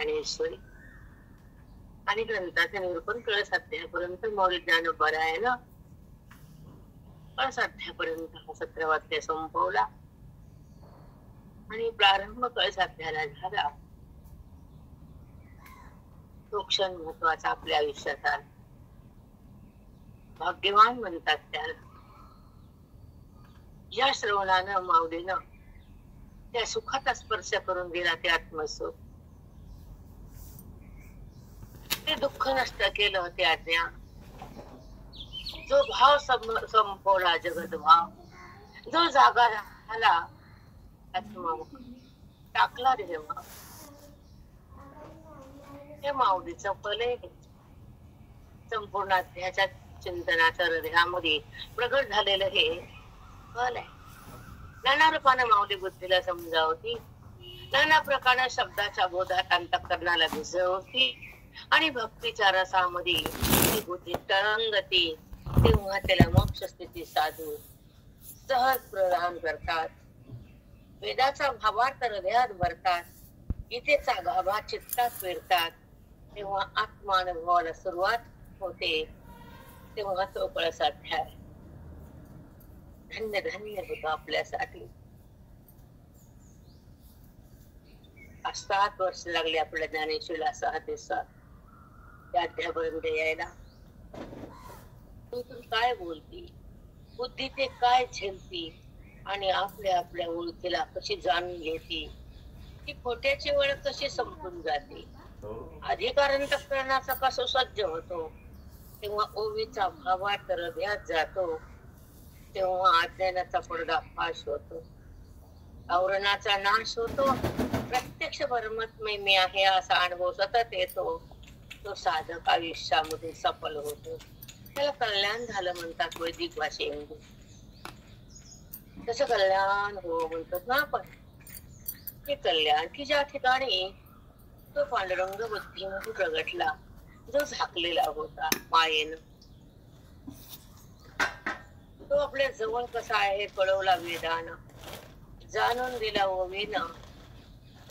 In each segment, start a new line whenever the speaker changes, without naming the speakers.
ज्ञानेश्वरी आणि ग्रंथाचे निरूपण कळसाध्यापर्यंत मौलिक ज्ञानोबरायानं कळसाध्यापर्यंत हा 17 वाक्य संपवला आणि प्रारंभ कळसाध्याला झाला. तो क्षण महत्वाचा आपल्या आयुष्यात. भाग्यवान म्हणतात त्याला. या श्रवणानं माऊलीनं त्या सुखाचा स्पर्श करून दिला. ते आत्मसुख, ते दुःख नष्ट केलं. ते आज्ञा, जो भाव संपवला जगत भाव, जो जागा झाला आत्मा टाकला देवा. हे माऊलीचं फल आहे. संपूर्ण अध्याच्या चिंतनाच्या हृदयामध्ये प्रगट झालेलं हे फल आहे. नाना रूपाने माऊली बुद्धीला समजावती, नाना प्रकारे शब्दाच्या बोधात अंतःकरणाला भिजवती आणि भक्तीच्या रसामध्ये ती बुद्धी तरंगती. तेव्हा त्याला मोक्ष स्थिती साधू सहज प्रदान करतात. वेदाचा भावार्थ हृदयात भरतात. गीतेचा गाभा चित्तात पेरतात. तेव्हा आत्मानुभवाला सुरुवात होते. तेव्हा तो कळसाध्याय धन्य धन्य होतो आपल्यासाठी. 7 वर्ष लागली आपल्या ज्ञानेश्वरीला, 6 ते 7 त्या अध्यायापर्यंत यायला. तू काय बोलती, बुद्धी ते काय झेलती आणि आपल्या ओळखीला कशी जाणून घेती. ती खोट्याची ओळख कशी संपून जाते. अधिकारांतकरणाचा कसा सज्ज होतो. तेव्हा ओवीचा भावार्थ हृदयात जातो. तेव्हा अज्ञानाचा पडदा फाश होतो. आवरणाचा नाश होतो. प्रत्यक्ष परमात्मा मी आहे असा अनुभव सतत येतो. तो साधक आयुष्यामध्ये सफल होतो. त्याला कल्याण झालं म्हणतात वैदिक भाषेमध्ये. तसं कल्याण हो म्हणतात ना आपण. हे कल्याण की ज्या ठिकाणी तो पांडुरंग बुद्धीमध्ये प्रगटला, जो झाकलेला होता मायेनं, तो आपल्या जवळ कसा आहे कळवला वेदानं, जाणून दिला ओवीनं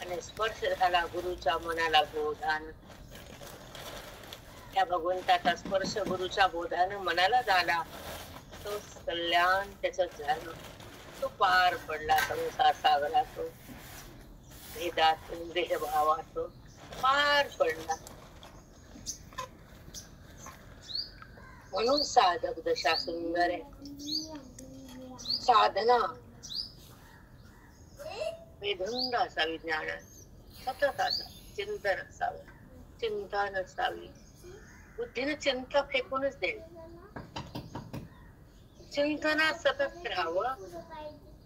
आणि स्पर्श झाला गुरुच्या मनाला बोधानं. त्या भगवंताचा स्पर्श गुरुच्या बोधानं मनाला झाला. तो कल्याण त्याच झालं. तो पार पडला संसार सागरातो, भेदातून देहभावातो पार पडला. म्हणून साधक दशा सुंदर आहे. साधना वेधुंड असावी, ज्ञानात सतत असावी, चिंतन असावं, चिंता नसावी. बुद्धीने चिंता फेकूनच दे. चिंतनात सतत राहावं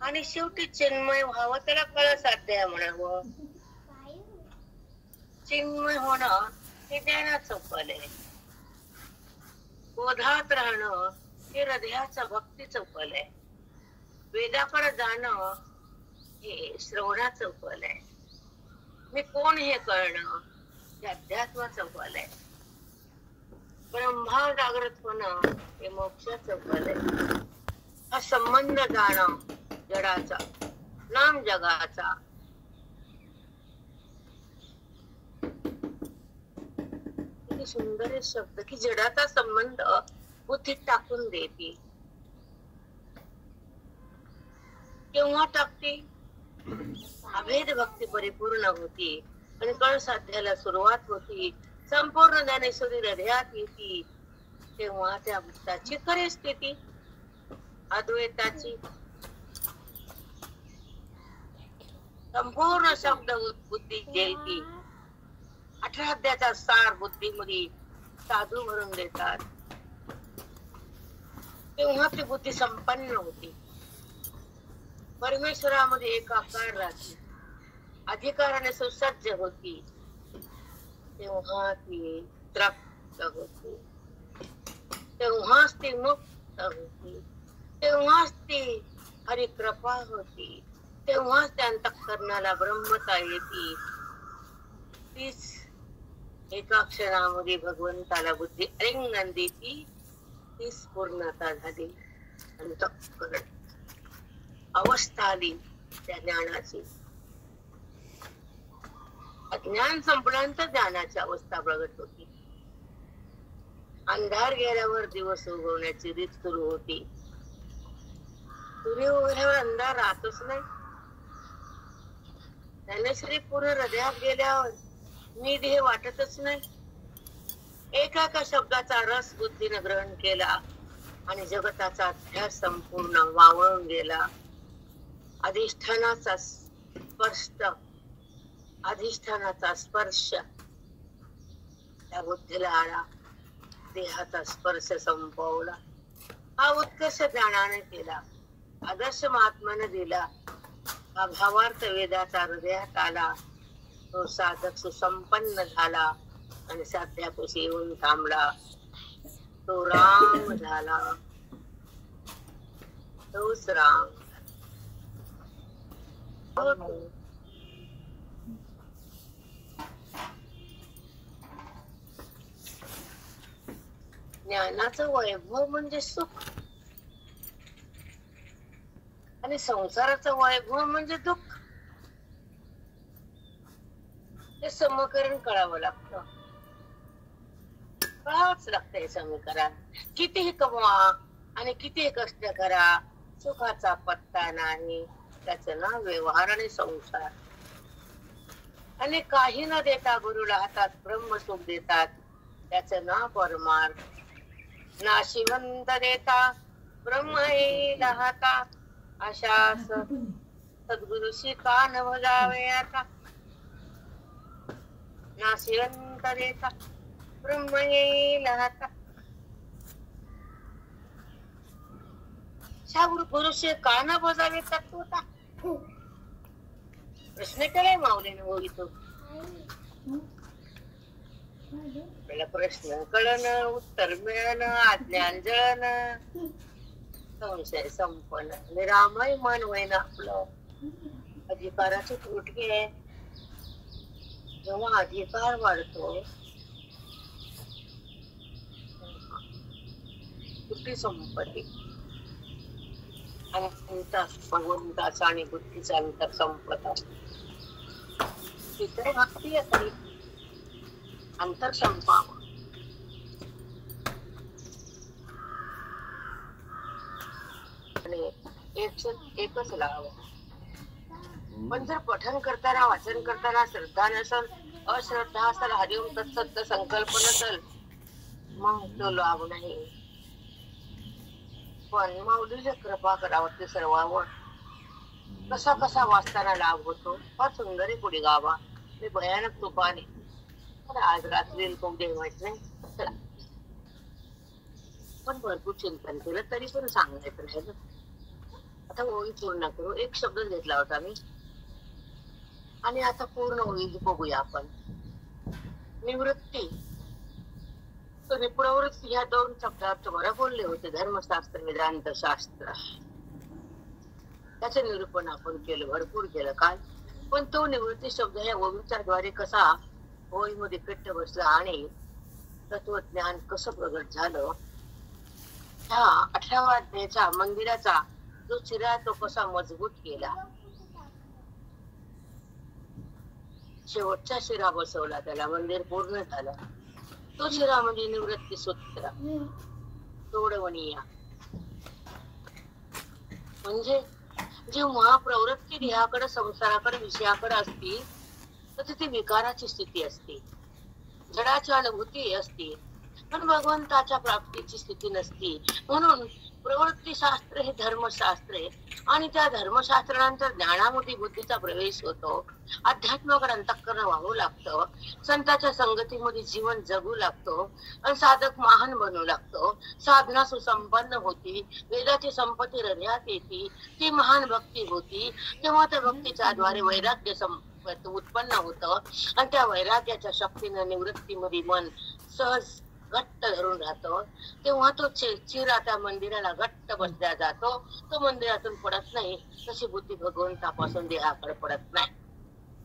आणि शेवटी चिन्मय व्हावं. त्याला कळसाध्याय म्हणावं. चिन्मय होणं हे ज्ञानाचं फल आहे. बोधात राहणं हे हृदयाचं भक्तीचं फल आहे. वेदाकडे जाणं हे श्रवणाचं फल आहे. मी कोण हे कळणं हे अध्यात्माचं फल आहे. ब्रह्मा जागृत होणं हे मोक्षाचं फल आहे. हा संबंध जाणं जडाचा, नाम जगाचा. किती सुंदर शब्द की जडाचा संबंध बुद्धीत टाकून देते. केव्हा टाकते? अभेद भक्ती परिपूर्ण होती आणि कळसाध्याला सुरुवात होती. संपूर्ण ज्ञानेश्वरी हृदयात येती. तेव्हा त्या भक्ताची खरी स्थिती अद्वैताची. संपूर्ण शब्द बुद्धी जेलती. 18 अध्यायाचा सार बुद्धीमध्ये साधू भरून देतात. तेव्हा ती बुद्धी संपन्न होती. परमेश्वरामध्ये एकाकार राहते. अधिकाराने सुसज्ज होती. तेव्हा ती तृप्त होती. तेव्हाच ती मुक्त होती. तेव्हाच ती हरिकृपा होती. तेव्हाच त्या अंतःकरणाला ब्रह्मता येते. तीच एका क्षणामध्ये भगवंताला बुद्धी आलिंगन देती. तीच पूर्णता झाली. अंतःकरण अवस्था आली त्या ज्ञानाची. अज्ञान संपल्यानंतर ज्ञानाची अवस्था प्रगट होती. अंधार गेल्यावर दिवस उगवण्याची रीत सुरू होती. सूर्य उगवल्यावर अंधार राहतच नाही. ज्ञानेश्वरी पूर्ण हृदयात गेल्यावर मी देह वाटतच नाही. एका एका शब्दाचा रस बुद्धीनं ग्रहण केला आणि जगताचा अध्यास संपूर्ण वावळून गेला. अधिष्ठानाचा स्पर्श त्या बुद्धीला आला. देहाचा स्पर्श संपवला. हा उत्कर्ष ज्ञानाने केला. आदर्श महात्म्याने दिला. हा भावार्थ वेदाचा हृदयात आला. तो साधक सुसंपन्न झाला आणि साध्यापाशी येऊन थांबला. तो राम झाला. तोच राम. ज्ञानाचं वैभव म्हणजे सुख आणि संसाराचं वैभव म्हणजे दुःख. हे समीकरण कळावं लागतं. कळावंच लागतं हे समीकरण. कितीही कमवा आणि कितीही कष्ट करा, सुखाचा पत्ता नाही. त्याचं ना व्यवहार आणि संसार. आणि काही न देता गुरुला हातात ब्रह्मसुख देतात, त्याचं ना परमार्थ. नाशिवंत देता ब्रह्म येईल हाता, अशास सद्गुरुशी कान भजावे आता. नाशिवंत देता ब्रह्म येईल हाता, गुरुशी कान भजावे तत्वता. प्रश्न केलाय माऊलीने होईतो. आपल्याला प्रश्न कळणं, उत्तर मिळणं, अज्ञान जळणं, संशय संपणं, निरामय मन होईना आपलं. अधिकाराचे तुटके. जेव्हा अधिकार वाढतो कुठली संपत्ती भगवंताचा आणि बुद्धीचा अंतर संपत असतो. तिथे भक्ती आहे. अंतर संपावं. आणि एकच लावावं. पण जर पठन करताना, वाचन करताना श्रद्धा नसल, अश्रद्धा असेल, हरिओम तत्सत संकल्प नसल, मग तो लाभ नाही. पण माऊलीची कृपा करावं सर्वांवर. कसा कसा वाचताना लाभ होतो. फार सुंदर आहे पुढे गावा. ते भयानक तुपाने आज रात्री माहित नाही. पण भरपूर चिंतन केलं तरी पण सांगायचं नाही ना. आता ओळी पूर्ण करू. एक शब्द घेतला होता मी आणि आता पूर्ण ओळी बघूया आपण. निवृत्ती तर प्रवृत्ती ह्या दोन शब्दात बरं बोलले होते. धर्मशास्त्र, वेदांत शास्त्र, त्याचं निरूपण आपण केलं, भरपूर केलं काल. पण तो निवृत्ती शब्द ह्या ओळीच्या द्वारे कसा ओळीमध्ये कट्ट बसला आणि तत्वज्ञान कसं प्रगट झालं. ह्या 18व्या अध्यायाचा मंदिराचा जो चिरा तो कसा मजबूत केला. शेवटचा शिरा बसवला, त्याला मंदिर पूर्ण झालं. तो शिरा म्हणजे निवृत्ती सूत्र सोडवणीय. म्हणजे जेव्हा प्रवृत्ती देहाकडे, संसाराकडे, विषयाकडे असती तर तिथे विकाराची स्थिती असते, जडाची अनुभूती असते, पण भगवंताच्या प्राप्तीची स्थिती नसती. म्हणून प्रवृत्ती शास्त्र हे धर्मशास्त्र आहे आणि त्या धर्मशास्त्रानंतर ज्ञानामध्ये बुद्धीचा प्रवेश होतो. अध्यात्माकडे अंतःकरण वाहू लागतं. संतांच्या संगतीमध्ये जीवन जगू लागतो आणि साधक महान बनू लागतो. साधना सुसंपन्न होती. वेदाची संपत्ती हृदयात येते. ती महान भक्ती होती. तेव्हा त्या भक्तीच्या द्वारे वैराग्य उत्पन्न होतं आणि त्या वैराग्याच्या शक्तीने निवृत्तीमध्ये मन सहज घट्ट धरून राहतो. तेव्हा तो चिरा त्या मंदिराला घट्ट बसला जातो. तो मंदिरातून पडत नाही. तशी बुद्धी भगवंतापासून देहाकडे पडत नाही.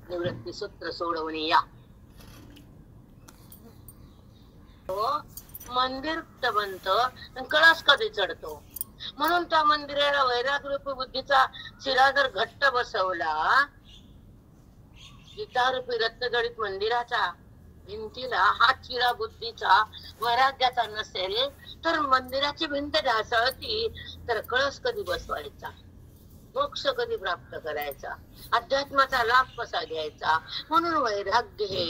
निवृत्ती सूत्र सोडवणी या मंदिर बनत कळस कधी चढतो. म्हणून त्या मंदिराला वैराग्य रूपी बुद्धीचा शिरा जर घट्ट बसवला गीतारूपी रत्नजडित मंदिराच्या भिंतीला हा चिरा बुद्धीचा वैराग्याचा नसेल तर मंदिराची भिंत ढासळती तर कळस कधी बसवायचा, मोक्ष कधी प्राप्त करायचा, अध्यात्माचा लाभ कसा घ्यायचा. म्हणून वैराग्य हे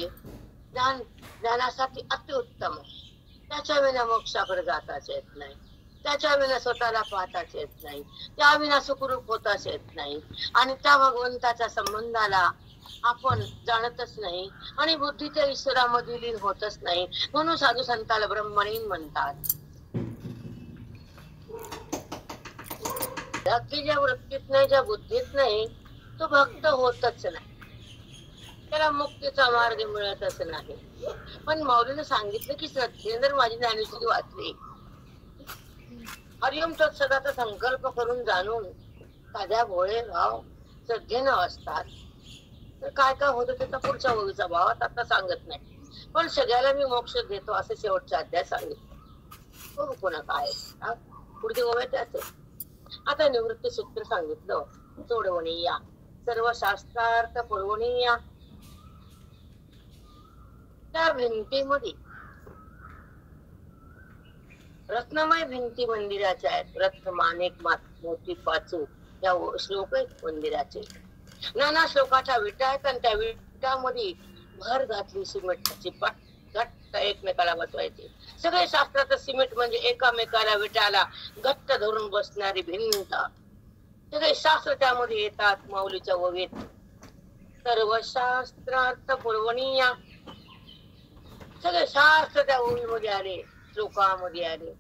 ज्ञानासाठी अतिउत्तम आहे. त्याच्या विना मोक्षाकडे जाताच येत नाही, त्याच्या विना स्वतःला पाहताच येत नाही, त्या विना सुखरूप होताच येत नाही. आणि त्या भगवंताच्या संबंधाला आपण जाणतच नाही आणि बुद्धीच्या ईश्वरामध्ये लीन होतच नाही. म्हणून साधू संताला ब्रह्मलीन म्हणतात. भक्ती ज्या वृत्तीत नाही, ज्या बुद्धीत नाही, तो भक्त होतच नाही, त्याला मुक्तीचा मार्ग मिळतच नाही. पण माऊलीने सांगितलं की श्रद्धेने जर माझी ज्ञानेश्वरी वाचली, हरिओम तत्सदाचा संकल्प करून जाणून साध्या भोळे भाव श्रद्धेनं असतात तर काय काय होतं त्याचा पुढच्या ओवीचा भावात आता सांगत नाही. पण सगळ्याला मी मोक्ष देतो असं शेवटच्या अध्याय सांगितलं. हो पुन्हा काय पुढची ओव्या त्याच. आता निवृत्ती सूत्र सांगितलं. सोडवणीया सर्व शास्त्रार्थ पुरवणीया. त्या भिंतीमध्ये रत्नमय भिंती मंदिराच्या आहेत. रत्न माणिक मोती पाचू या श्लोक आहेत मंदिराचे. नाना श्लोकाच्या विटा आहेत आणि त्या विटामध्ये भर घातली सिमेंटची घट्ट एकमेकाला बसवायची. सगळे शास्त्राचं सिमेंट म्हणजे एकामेकाला विटाला घट्ट धरून बसणारी भिंत. सगळे शास्त्र त्यामध्ये येतात माऊलीच्या ओवीत. सर्व शास्त्रार्थ पुरवणीया. सगळे शास्त्र त्या ओवीमध्ये आले, श्लोकामध्ये आले.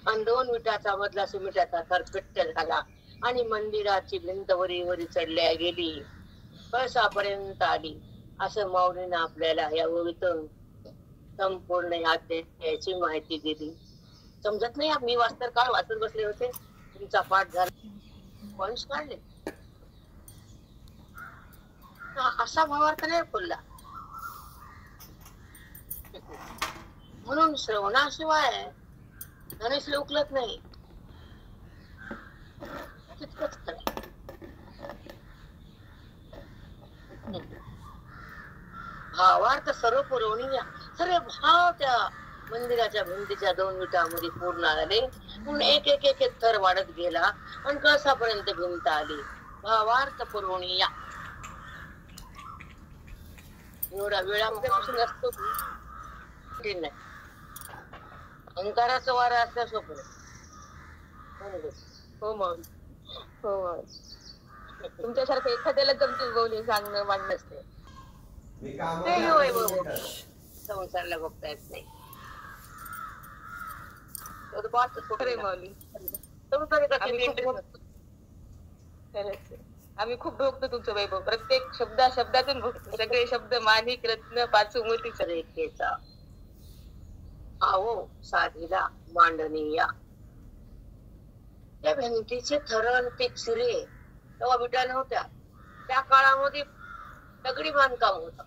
आणि दोन विटाचा मधला सिमेंटाचा थर पेट्ट झाला आणि मंदिराची भिंत वरी वरी चढल्या गेली, कळसापर्यंत आली. असं माऊलीनं आपल्याला या ओवीतून संपूर्ण याची माहिती दिली. समजत नाही मी वाचतर काळ वाचत बसले होते, तुमचा पाठ झाला, पॉइंट्स काढले. असा भावार्थ नाही बोलला. म्हणून श्रवणाशिवाय गणेश उकलत नाही. तितकंच खरं. भावार्थ सर्व पुरवणीया. सर्व भाव त्या मंदिराच्या भिंतीच्या दोन विटामध्ये पूर्ण आले. म्हणून एक एक एक एक थर वाढत गेला आणि कळसापर्यंत भिंत आली. भावार्थ पुरवणीया. एवढा वेळ आपल्यापासून असतो नाही. अंकाराचं वारा असल्या सोपं.
हो मग हो तुमच्यासारखं एखाद्याला जमते बोलून सांगणं मान्य असते.
संसारला बघता येत नाही.
आम्ही खूप भोगतो तुमचं वैभव. प्रत्येक शब्दातून भोगतो. सगळे शब्द माणिक रत्न पाचू मोती
रेखेचा आवो साधीला मांडणीया. त्या भिंतीचे थरण ते चिरे तेव्हा विटा नव्हत्या. त्या काळामध्ये दगडी बांधकाम होत.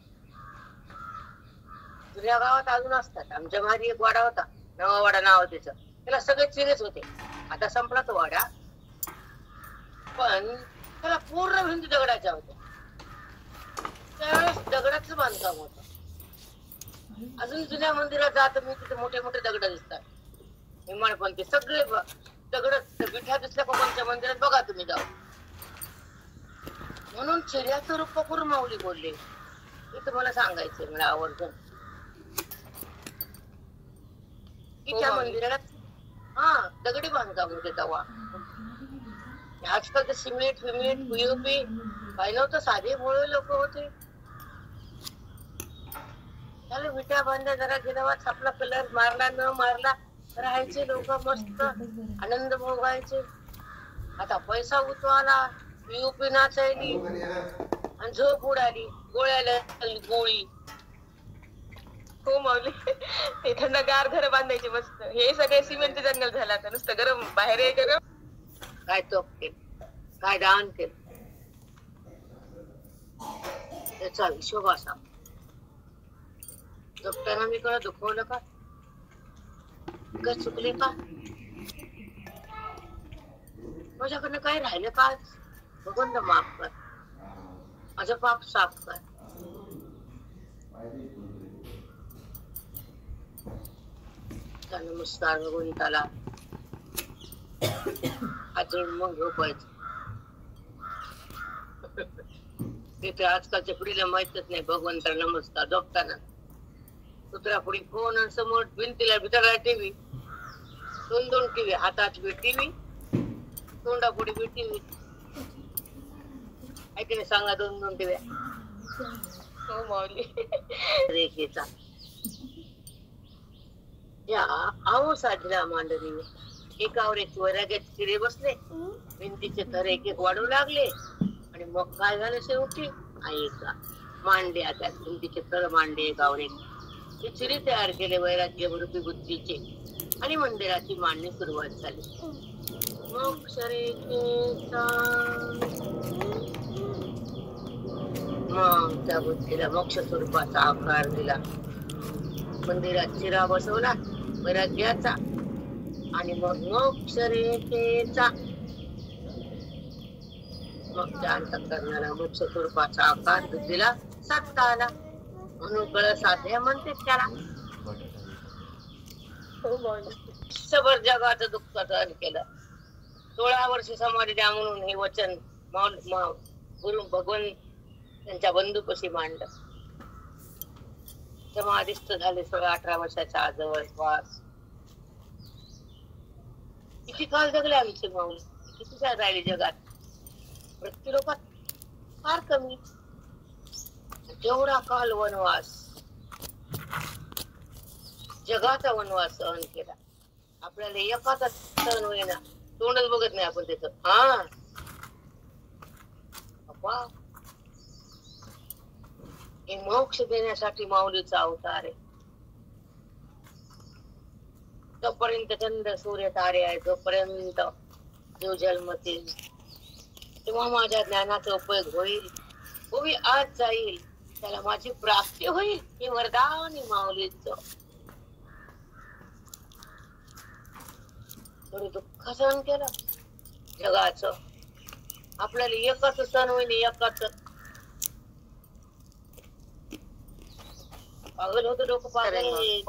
जुन्या गावात अजून असतात. आमच्या मारी एक वाडा होता, नवा वाडा नाव त्याचं. त्याला सगळे चिरेच होते. आता संपला तो वाडा, पण त्याला पूर्ण भिंती दगडाच्या होत्या. त्यावेळेस दगडाचं बांधकाम होत. अजून जुन्या मंदिरात जात मी तिथे मोठे मोठे दगड दिसतात. हिमाळपंथी सगळे दगड विठा दिसल्या कोकणच्या मंदिरात बघा तुम्ही जाऊ. म्हणून चिऱ्याचं रूप करून माऊली बोलले. हे तुम्हाला सांगायचंय मला आवर्जून. की त्या मंदिरात दगडी बांधकाम होते तेव्हा. आजकाल तर सिमेंट पीओपी काही नव्हतं. साधे भोळे लोक होते. त्याला विटा बांधल्या जरा गेला आपला कलर मारला न मारला राहायचे लोक मस्त आनंद भोगायचे. आता पैसा उतवाला, पीओपी नाचायली आणि झोप उडाली, गोळ्याला गोळी.
हो माऊली. हे थंडगार घर बांधायचे मस्त. हे सगळे सिमेंटचे जंगल झाला. आता नुसतं गरम बाहेर आहे गरम.
काय तोप केलं, काय दान केलं, त्याचा हिशोब असा. जगताना मी कोणा दुखवलं का, काय चुकले का, माझ्याकडनं काय राहिलं का, भगवंत माफ कर, माझं पाप साफ कर. नमस्कार भगवंताला हातून मग झोपायचं. तिथे आजकालच्या पिढीला माहितच नाही भगवंताला नमस्कार झोपताना. कुत्र्यापुढे फोन आणि समोर भिंतीला भिताला टीव्ही, दोन टीव्ही, हातात बी टीव्ही, तोंडापुढे बी टीव्ही. ऐकणे सांगा, दोन टीव्ही.
हो माऊली.
रेखेचा या आहो साधला मांडणी एकावर एक वैराग्याचे चिरे बसले, भिंतीचे थर एक एक वाढू लागले. आणि मग काय झालं शेवटी? ऐका, मांडे आता भिंतीचे थर मांडे एकावर एक. ते चिरे तयार केले वैराग्य रूपी बुद्धीचे आणि मंदिराची मांडणी सुरुवात झाली. मोक्ष रेखेचा मग त्या बुद्धीला मोक्ष स्वरूपाचा आकार दिला. मंदिरात चिरा बसवला वैराग्याचा आणि मग मोक्ष रेखेचा. मग त्या अंतःकरणाला मोक्ष स्वरूपाचा आकार दिला, साधता आला. म्हणून कळ साध्या म्हणते त्याला.
हो माऊली.
सबर जगाचं दुःख सहन केलं. 16 वर्ष समाधी द्या म्हणून हे वचन गुरु भगवान त्यांच्या बंधूपाशी मांडलं. समाधिस्थ झाले 16-18 वर्षाच्या जवळपास. किती काळ जगले आमचे माऊली, किती काळ राहिले जगात. प्रत्येक लोकात फार कमी. जेवढा काल वनवास, जगाचा वनवास सहन केला. आपल्याला एकाचा सहन होईना, तोंडच बघत नाही आपण त्याच. हा हे मोक्ष देण्यासाठी माऊलीचा अवतार आहे. जोपर्यंत चंद्र सूर्य तारे आहे, जोपर्यंत जीव जन्मतील, तेव्हा माझ्या ज्ञानाचा उपयोग होईल. होई आज जाईल, त्याला माझी प्राप्ती होईल. हे वरदान माऊलीच. थोडं दुःख सहन केलं जगाच. आपल्याला एकच सण होईल, एकच. पागल होतो डोकं, पागल.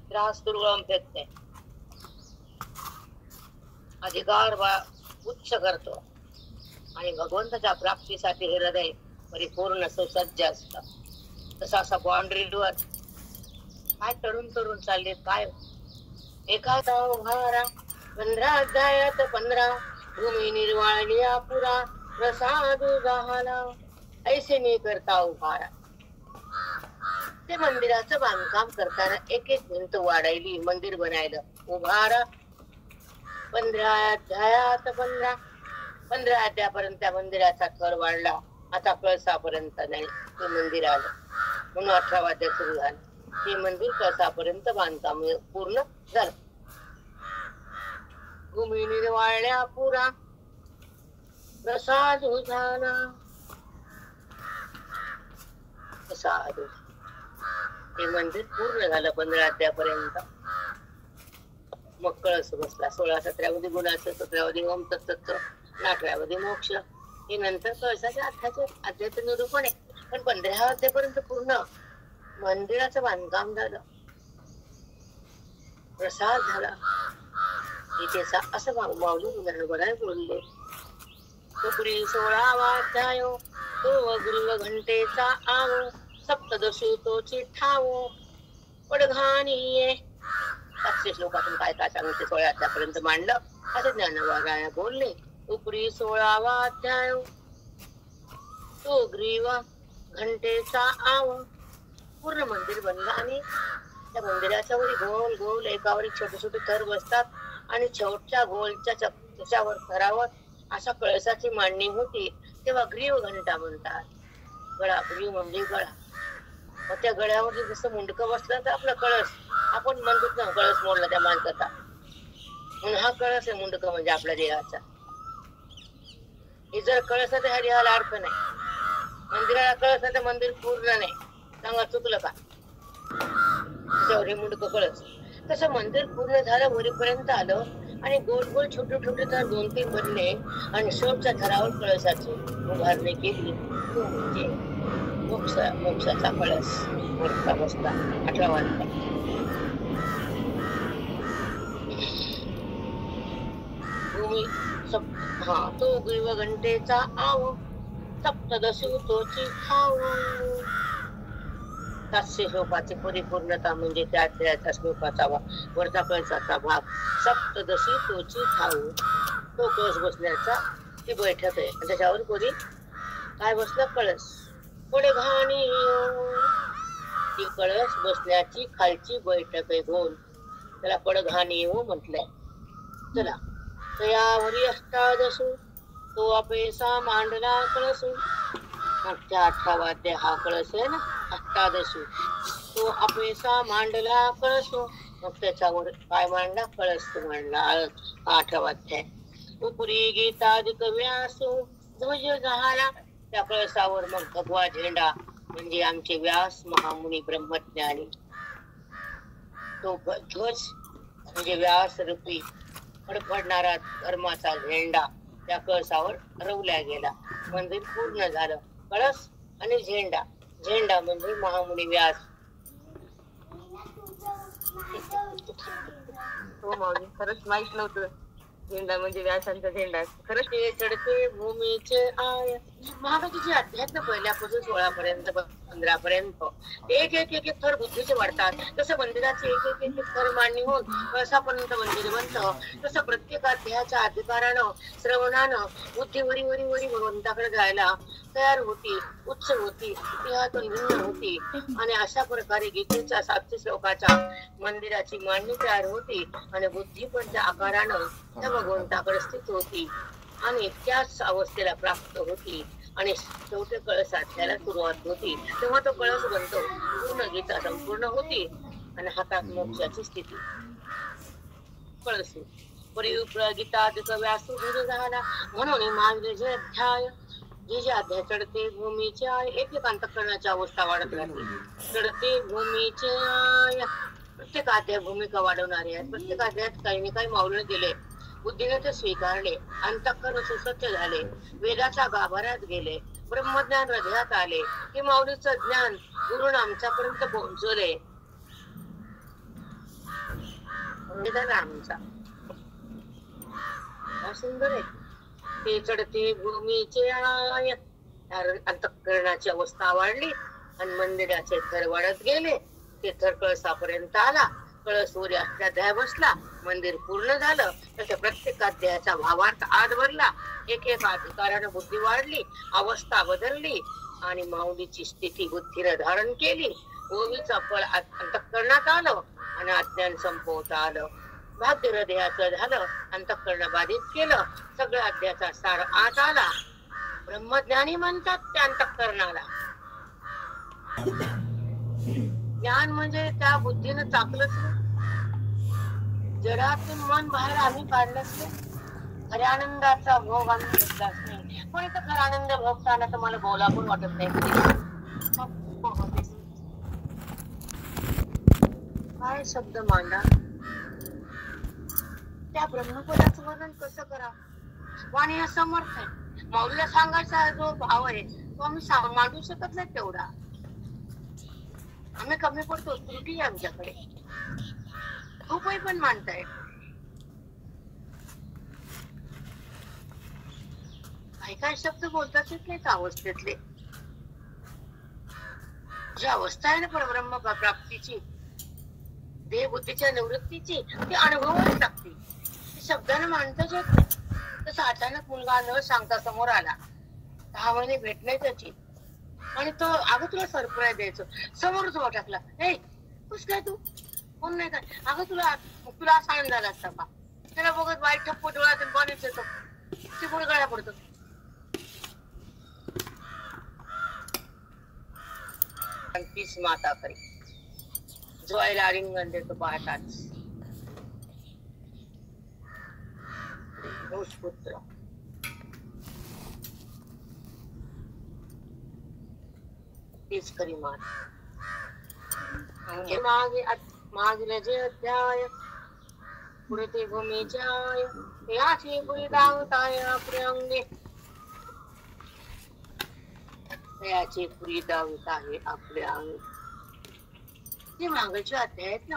त्रास दुर्गम फेकते, अधिकार उच्च करतो आणि भगवंताच्या प्राप्तीसाठी हे हृदय परिपूर्ण सुसज्ज असत. तसा असा बाउंड्रीवर काय तरुण चालले काय. एखादा उभारा 15 अध्यायात 15 भूमी निर्वाळलिया पुरा प्रसाद झाला ऐसे मी करता उभारा. ते मंदिराचं बांधकाम करताना एक एक भिंत वाढायली, मंदिर बनायला. उभारा 15 अध्यायात 15 अध्यायापर्यंत त्या मंदिराचा थर वाढला. आता कळसापर्यंत नाही ते मंदिर आलं, म्हणून 18 अध्याय सुरू झालं. ते मंदिर कळसापर्यंत बांधकाम पूर्ण झालं. भूमी निर्वाळल्या पुरा प्रसाद झाला. प्रसाद हे मंदिर पूर्ण झालं 15 अध्यायापर्यंत. मग कळस बसला. 16-17 मध्ये गुणाचं, 17 मध्ये ओम तत्सत्व, 18 मध्ये मोक्ष. हे नंतर कळसाच्या अध्यायाचं निरूपण आहे. पण 15 अध्यायापर्यंत पूर्ण मंदिराचं बांधकाम झालं, प्रसाद झाला. इथे असं माऊली उदाहरण बघायला बोलले. तुकडी 16वा अध्याय तो गुरु घंटेचा आव सप्तदशी तोची ठाव पडघानीये. 700 श्लोकातून काय काय सांगितले 16 अध्यायापर्यंत मांडलं. असं ज्ञानोबा बोलले. उपरी 16वा अध्याय तो ग्रीव घंटेचा आव. पूर्ण मंदिर बनलं आणि त्या मंदिराच्या वरी गोल गोल एकावर एक छोटे छोटे थर बसतात आणि शेवटच्या गोलच्या त्याच्यावर थरावर अशा कळसाची मांडणी होती. तेव्हा ग्रीव घंटा म्हणतात. गळा, ग्रीव म्हणजे गळा. मग त्या गळ्यावर जसं मुंडकं बसलं तर आपला कळस, आपण म्हणतो ना कळस मोडला त्या माणसाचा, म्हणून हा कळस आहे. मुंडकं म्हणजे आपल्या देहाचा. हे जर कळस तर ह्या देहाला अर्थ नाही. मंदिराला कळस तर मंदिर पूर्ण नाही. सांगा चुकलं का? त्याच्यावर हे मुंडकं कळस. तसं मंदिर पूर्ण झालं, वरीपर्यंत आलं आणि गोल गोल छोटे छोटे थर 2-3 बनले आणि शेवटच्या थरावर कळसाची उभारणी केली. तो म्हणजे मोक्षाचा कळस वरचा बसला 18 वाजता. भूमी तो ग्रीव घंटेचा आव सप्तदशी तोची ठाव. 700 श्लोकाची परिपूर्णता म्हणजे त्या अध्यायाच्या श्लोकाचा वरचा कळसाचा भाग. सप्तदशी तोची ठाव, तो कळस बसण्याचा ती बैठक आहे. आणि त्याच्यावर कोणी काय बसलं? कळस. पुढे घाणी ती कळस बसण्याची खालची बैठक आहे. गोल त्याला पडघाणी म्हटलंय. चला, तयावरी अष्टादशू तो अपेसा मांडला कळसू. मग त्या 18 अध्याय हा कळस आहे ना, अष्टादशू तो अपेसा मांडला कळसू. मग त्याच्यावर काय मांडला? कळस मांडला. 18 अध्याय. उपरी गीतादिक व्यासू ध्वज झाला. त्या कळसावर मग भगवा झेंडा म्हणजे आमचे व्यास महामुनी ब्रह्मज्ञानी. तो ध्वज म्हणजे व्यास रूपी फडफडणारा धर्माचा झेंडा त्या कळसावर रवल्या गेला. मंदिर पूर्ण झालं. कळस आणि झेंडा. झेंडा म्हणजे महामुनी व्यास.
हो माऊली, खरंच माहित नव्हतं झेंडा म्हणजे व्यासांचा झेंडा. खरंच
ते चढते भूमीचे आय. महाराजांची अध्यात्म पहिल्यापासून 16 पर्यंत 15 पर्यंत एक एक एक एक थर बुद्धीचे वाढतात. तसं मंदिराचे एक एक एक थर मांडणी होऊन कळसापर्यंत मंदिर बनतं. तसं प्रत्येक अध्यायाच्या अधिकारानं श्रवणानं बुद्धी वरी वरी वरी भगवंताकडे जायला तयार होती, उच्च होती, इतिहातून भिन्न होती. आणि अशा प्रकारे गीतेच्या 700 श्लोकाच्या मंदिराची मांडणी तयार होती. आणि बुद्धी पण त्या आकारानं त्या भगवंताकडे स्थित होती आणि त्याच अवस्थेला प्राप्त होती. आणि शेवटी कळस अध्यायाला सुरुवात होती. तेव्हा तो कळस बनतो. पूर्ण गीता संपूर्ण होती आणि हातात मोक्षाची स्थिती. कळसू परियुक्त गीतादिक व्यासू ध्वज झाला. म्हणून मागले जे अध्याय जे अध्याय चढते भूमीचे आय, एक एक अंतःकरणाची अवस्था वाढत राहते. चढते भूमीचे आय, प्रत्येक अध्याय भूमिका वाढवणारे आहे. प्रत्येक अध्यायात काही ना काही माऊलीने दिले. बुद्धीने ते स्वीकारले. अंतःकरण सुसज्ज झाले. वेदाच्या गाभाऱ्यात गेले. ब्रह्मज्ञान हृदयात आले. हे माऊलीचं ज्ञान गुरुने आमच्यापर्यंत पोहोचवले. आमचा सुंदर आहे. ते चढते भूमीचे आय, अंतःकरणाची अवस्था वाढली आणि मंदिराचे थर वाढत गेले. ते थर कळसापर्यंत आला. कळस वर अध्याय बसला. मंदिर पूर्ण झालं. त्याच्या प्रत्येक अध्यायाचा भावार्थ आत भरला. एक एक अधिकारानं बुद्धी वाढली, अवस्था बदलली आणि माऊलीची स्थिती बुद्धीने धारण केली. ओवीचं फळ अंतःकरणात आलं आणि अज्ञान संपवता आलं. भाग्य हृदयाचं झालं. अंतःकरण बाधित केलं. सगळ्या अध्यायाचा सार आत आला. ब्रह्मज्ञानी म्हणतात त्या अंतःकरणाला. ज्ञान म्हणजे त्या बुद्धीनं चाकलंच नाही. जडातून मन बाहेर आम्ही काढलंच नाही. खऱ्या आनंदाचा भोग आम्ही घेतलाच नाही. पण इथं खरा आनंद भोगताना तर मला बोला पण वाटत नाही. काय शब्द मांडा. त्या ब्रह्मपदाचं वर्णन कसं करा. वाणी हा समर्थ आहे. माऊलीला सांगायचा जो भाव आहे तो आम्ही मांडू शकत नाही. तेवढा आम्ही कमी पडतो. त्रुटी आहे आमच्याकडे. खूपही पण मानताय. काही काही शब्द बोलताच येत नाहीत अवस्थेतले. जी अवस्था आहे ना परब्रह्म प्राप्तीची, देहबुद्धीच्या निवृत्तीची, ती अनुभवायला लागते. शब्दाने मांडताच येत नाही. तसं अचानक मुलगा न सांगता समोर आला. 6 महिने भेट नाही त्याची आणि तो अगं तुला सरप्राईज द्यायचं. समोरच उभा टाकला. हे कुस काय तू कोण नाही काय. अगं तुला असा आनंद झाला असता का. त्याला बघत वाईट ठप्प डोळ्यातून पाणीच येतो. ती पुढे गळ्या पडतो. तीच माता करी जोयला आलिंगन देतो पाहताच. पुत्र तीच खरी मात. मागले जे अध्याय पुढे ते भूमीच्या याची पुरी दावताय आपले अंगे. याचे पुरी दावीत आहे आपल्या अंगी. जे मागच्या अध्याय आहेत ना,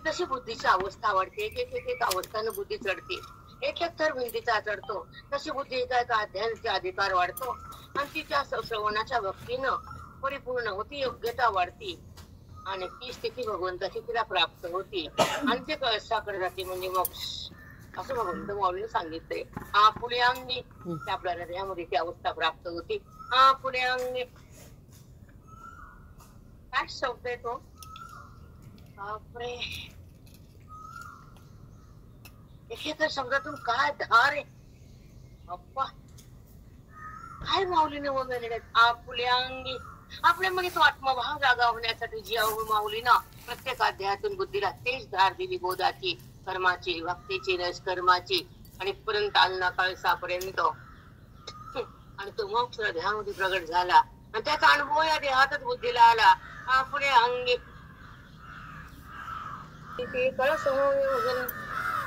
तशी बुद्धीची अवस्था वाढते. एक अवस्थानं बुद्धी चढते, एक थर भिंतीचा चढतो. तशी बुद्धी एका अध्यायाचा अधिकार वाढतो आणि तिच्या श्रवणाच्या भक्तीनं परिपूर्ण होती, योग्यता वाढती आणि ती स्थिती भगवंताची तिला प्राप्त होती आणि ते कळसाकडे जाते म्हणजे मोक्ष, असं भगवंत माऊलीने सांगितलंय. हा पुढे अंगी आपल्या हृदयामध्ये ती अवस्था प्राप्त होती. हा पुढे अंगी काय शब्द आहे तो, बापरे, एकेका शब्दातून काय धार आहे अप्पा, काय माऊलीने वगैरे आपुल्या अंगी. आपल्यामध्ये तो आत्मभाव जागा होण्यासाठी जी माऊली ना प्रत्येक अध्यायातून बुद्धीला तेच धार दिली, बोधाची, कर्माची, भक्तीची, निष्कर्माची आणि पर्यंत अन्ना कळसापर्यंत. आणि तो मोक्ष ध्यानामध्ये प्रगट झाला आणि त्याचा अनुभव या देहातच बुद्धीला आला. पुढे अंगी ते कळस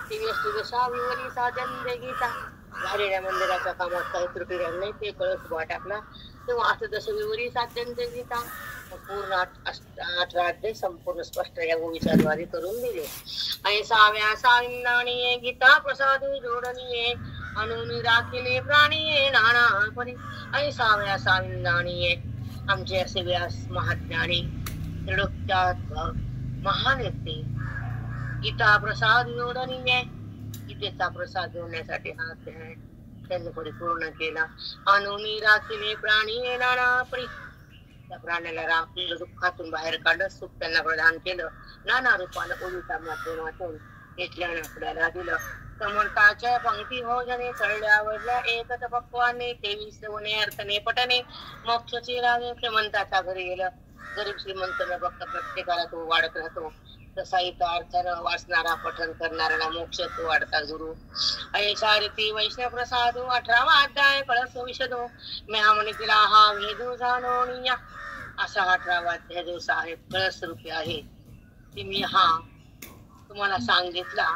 विवरी साधन गीता. झालेल्या मंदिराच्या कामात काही त्रुटी राहिली नाही, ते कळस बुवा टाकला तेव्हा असं जसं विवरी साधन गीता पूर्ण 18 अध्याय संपूर्ण स्पष्ट या विचारद्वारे करून दिले. आणि 6व्या साविंदाणीये गीता प्रसाद जोडणीये अनुनी राखिले प्राणीये नानापरी. आणि 6व्या साविंदाणीये आमचे असे व्यास महाज्ञानी त्रिलोक्यात महान येते. गीता प्रसाद जोडणीये, गीतेचा प्रसाद जोडण्यासाठी हा अध्याय त्यांनी परिपूर्ण केला. अनुनी राखिले प्राणी नानापरी, त्या प्राण्याला राखलेलं, दुःखातून बाहेर काढलं, सुख त्यांना प्रदान केलं. नाना रूपानं ओळीच्या माध्यमातून घेतल्याने आपल्याला दिलं. समर्थाच्या पंक्ती भोजने चढल्यावरल्या एकच पक्वाने 23 वने अर्थने पटणे मोक्षची रागे. श्रीमंताच्या घरी गेलं, गरीब श्रीमंत न बघता प्रत्येकाला तो वाढत राहतो. तसा इथं अर्थानं वाचणारा पठन करणाऱ्याला मोक्ष तो वाढता गुरु. ऐशारती वैष्णव प्रसादो 18वा अध्याय कळस विशदो म्या म्हणे तिला हा वेदो जाणोनिया. असा 18वा अध्याय जो आहे कळस रूपी आहे, ती मी हा तुम्हाला सांगितला.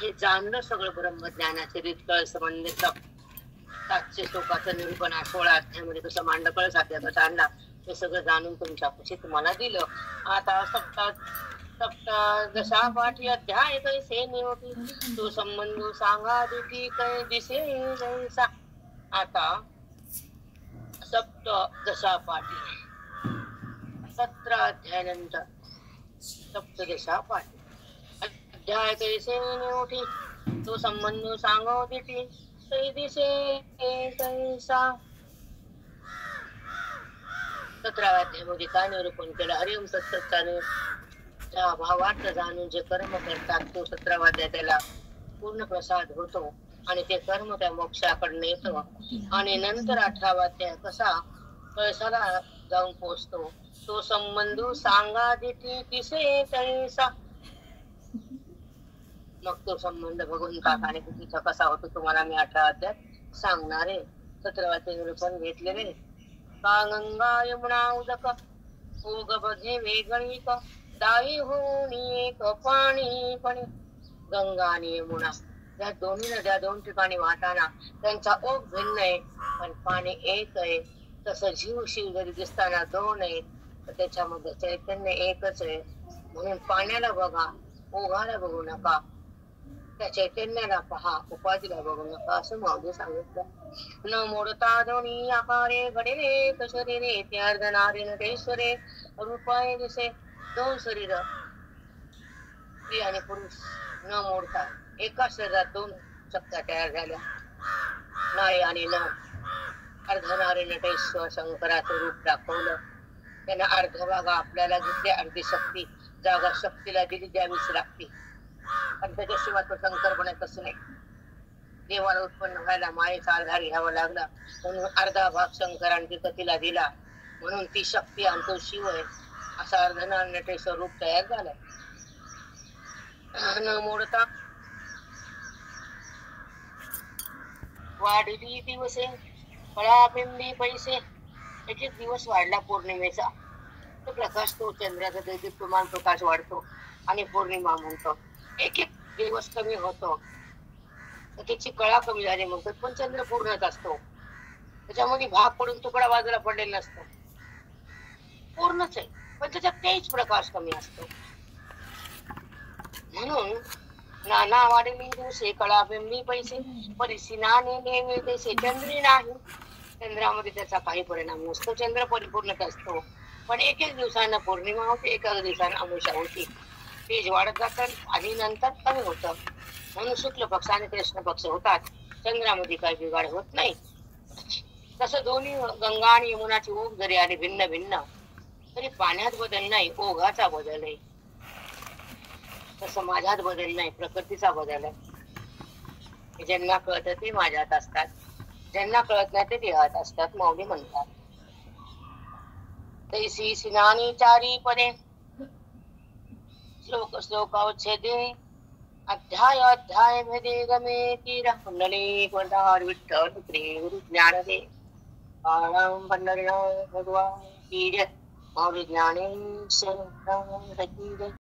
हे जाणलं सगळं ब्रह्मज्ञानाचे रीत कळस म्हणजे 700 श्लोकाचं निरूपण 16 अध्यायामध्ये कसं मांडलं, कळस अध्याय कसा आणला, हे सगळं जाणून तुमच्यापाशी तुम्हाला दिलं. आता दशा पाठी अध्याय कैसे निवटी तो संबंध सांगा दुटी कै दिसे जैसा. आता दशा पाठी 17 अध्यायानंतर सप्तदशा पाठी अध्याय कैसे निवटी तो संबंध सांगा दुटी कै दिसे जैसा. 17व्या अध्यायामध्ये काय निरूपण केलं, हरिओम सत्सत्ताने त्या भावार्थ जाणून जे कर्म करतात तो 17वा अध्याय त्याला पूर्ण प्रसाद होतो आणि ते कर्म त्या मोक्षाकडे येतो. आणि नंतर 18वा अध्याय कसा कळसाला जाऊन पोहोचतो, तो संबंध सांगा दिठी किसे तैसा. मग तो संबंध भगवंता आणि बुद्धीचा कसा होतो तुम्हाला मी 18 अध्याय सांगणार आहे. 17वा अध्याय निरूपण घेतलेले. का गंगा यमुना उदक ओग बघे वेगळी का दाई होणी एक पाणी पण. गंगा आणि यमुना या दोन्ही नद्या 2 ठिकाणी वाहताना त्यांचा ओघ भिन्न आहे पण पाणी एक आहे. तसं जीव शिव जरी दिसताना 2 आहे तर त्याच्यामध्ये चैतन्य एकच आहे. म्हणून पाण्याला बघा, ओघाला बघू नका, त्या चैतन्याला पहा, उपाधीला बघू नका, असं माऊली सांगितलं. न मोडता दोन्ही आकारे घडेले कशरीरे ते अर्धनारी नटेश्वरे रूपाय दिसे. 2 शरीर स्त्री आणि पुरुष न मोडता एका शरीरात 2 शक्त्या तयार झाल्या. नारी आणि न अर्धनारी नटेश्वर शंकराचं रूप दाखवलं. त्यांना अर्धभागा आपल्याला घेतले, अर्धी शक्ती जागा शक्तीला दिली, द्यावीच लागते. पण त्याच्याशिवाय तो शंकर बनायचंच नाही. देवाला उत्पन्न व्हायला मायेचा आधार घ्यावा लागला म्हणून अर्धा भाग शंकराने तिला दिला. म्हणून ती शक्ती आणि तो शिव आहे असा अर्धनार नटेश्वर रूप तयार झालं. न मोडता वाढली दिवसे फळापिंडी पैसे. एक दिवस वाढला पौर्णिमेचा, तो प्रकाश, तो चंद्राचा दैदिप्यमान प्रकाश वाढतो आणि पौर्णिमा म्हणतो. एक दिवस कमी होतो तर त्याची कळा कमी झाली म्हणतात, पण चंद्र पूर्णच असतो. त्याच्यामध्ये भाग पडून तुकडा बाजूला पडलेला नसतो. पूर्णच आहे, पण त्याच्यात तेच प्रकाश कमी असतो. म्हणून नाना वाढली दिवसे कळा बिंबी पैसे परिसी नाणे नेहमी तैसे चंद्री नाही. चंद्रामध्ये त्याचा काही परिणाम नसतो, चंद्र परिपूर्णच असतो. पण एक एक दिवसानं पौर्णिमा होते, एक एक दिवसानं अमावस्या होती. तेज वाढत जातं आणि नंतर कमी होतं. म्हणून शुक्ल पक्ष आणि कृष्ण पक्ष होतात, चंद्रामध्ये काही बिघाड होत नाही. तसं दोन्ही गंगा आणि यमुनाची ओघ जरी आली भिन्न भिन्न तरी पाण्यात बदल नाही, ओघाचा बदल आहे. तसं माझ्यात बदल नाही, प्रकृतीचा बदल आहे. ज्यांना कळतं ते माझ्यात असतात, ज्यांना कळत नाही ते देहात असतात, माऊली म्हणतात. तैसी सिनानी चारी पदे श्लोक श्लोकावच्छेदे अध्याय अध्याय भेदे गमे तीर कुंडली वरदार विठ्ठल श्री गुरु ज्ञानदे काळाम भंडारी भगवान की जय. माऊली ज्ञानेश्वर